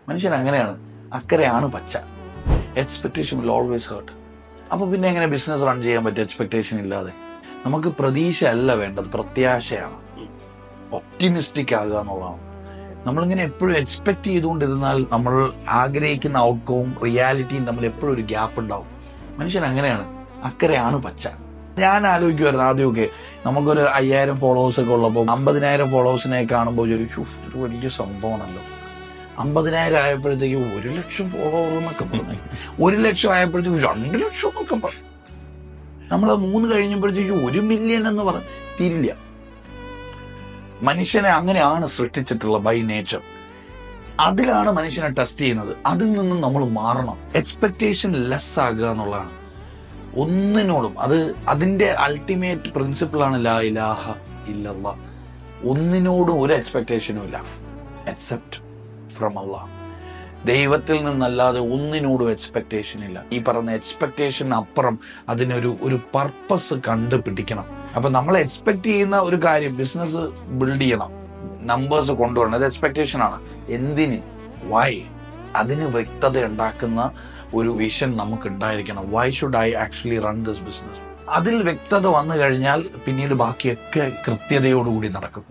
മനുഷ്യൻ അങ്ങനെയാണ്. അക്കരെയാണ് പച്ച. Expectation will always hurt. അപ്പൊ പിന്നെ എങ്ങനെ ബിസിനസ് റൺ ചെയ്യാൻ പറ്റും എക്സ്പെക്ടേഷൻ ഇല്ലാതെ? നമുക്ക് പ്രതീക്ഷ അല്ല വേണ്ടത്, പ്രത്യാശയാണ്. ഒപ്റ്റിമിസ്റ്റിക് ആകുക എന്നുള്ളതാണ്. നമ്മളിങ്ങനെ എപ്പോഴും എക്സ്പെക്ട് ചെയ്തുകൊണ്ടിരുന്നാൽ നമ്മൾ ആഗ്രഹിക്കുന്ന ഔട്ട്കവും റിയാലിറ്റിയും തമ്മിൽ എപ്പോഴും ഒരു ഗ്യാപ്പ് ഉണ്ടാവും. മനുഷ്യൻ അങ്ങനെയാണ്. അക്കരെയാണ് പച്ച. ഞാൻ ആലോചിക്കുമായിരുന്നു ആദ്യമൊക്കെ, നമുക്കൊരു 5000 ഫോളോവേഴ്സ് ഒക്കെ ഉള്ളപ്പോൾ 50,000 ഫോളോവേഴ്സിനെ കാണുമ്പോൾ ഒരു വലിയ സംഭവമാണല്ലോ. 50,000 ആയപ്പോഴത്തേക്ക് 1,00,000 ഫോളോവർ എന്നൊക്കെ പറഞ്ഞു, 1,00,000 ആയപ്പോഴത്തേക്ക് 2,00,000 എന്നൊക്കെ പറഞ്ഞു. നമ്മൾ 3 കഴിഞ്ഞപ്പോഴത്തേക്ക് 1 മില്യൺ എന്ന് പറഞ്ഞു തീരില്ല. മനുഷ്യനെ അങ്ങനെയാണ് സൃഷ്ടിച്ചിട്ടുള്ള ബൈ നേച്ചർ. അതിലാണ് മനുഷ്യനെ ടെസ്റ്റ് ചെയ്യുന്നത്. അതിൽ നിന്നും നമ്മൾ മാറണം. എക്സ്പെക്ടേഷൻ ലെസ് ആകുക എന്നുള്ളതാണ് ഒന്നിനോടും. അതിന്റെ അൾട്ടിമേറ്റ് പ്രിൻസിപ്പിളാണ് ലാ ഇലാഹ ഇല്ലല്ലാഹ്. ഒന്നിനോടും ഒരു എക്സ്പെക്ടേഷനും ഇല്ല എക്സെപ്റ്റ് ഫ്രം അല്ലാഹ്. ദൈവത്തിൽ നിന്നല്ലാതെ ഒന്നിനോടും എക്സ്പെക്ടേഷൻ ഇല്ല. ഈ പറഞ്ഞ എക്സ്പെക്ടേഷൻ അപ്പുറം അതിനൊരു പർപ്പസ് കണ്ടുപിടിക്കണം. അപ്പൊ നമ്മൾ എക്സ്പെക്ട് ചെയ്യുന്ന ഒരു കാര്യം, ബിസിനസ് ബിൽഡ് ചെയ്യണം, നമ്പേഴ്സ് കൊണ്ടുവരണം, അത് എക്സ്പെക്ടേഷൻ ആണ്. എന്തിന്? വൈ? അതിന് വ്യക്തത ഉണ്ടാക്കുന്ന ഒരു വിഷൻ നമുക്ക് ഉണ്ടായിരിക്കണം. Why should I actually run this business? അതിൽ വ്യക്തത വന്നു കഴിഞ്ഞാൽ പിന്നീട് ബാക്കിയൊക്കെ കൃത്യതയോടുകൂടി നടക്കും.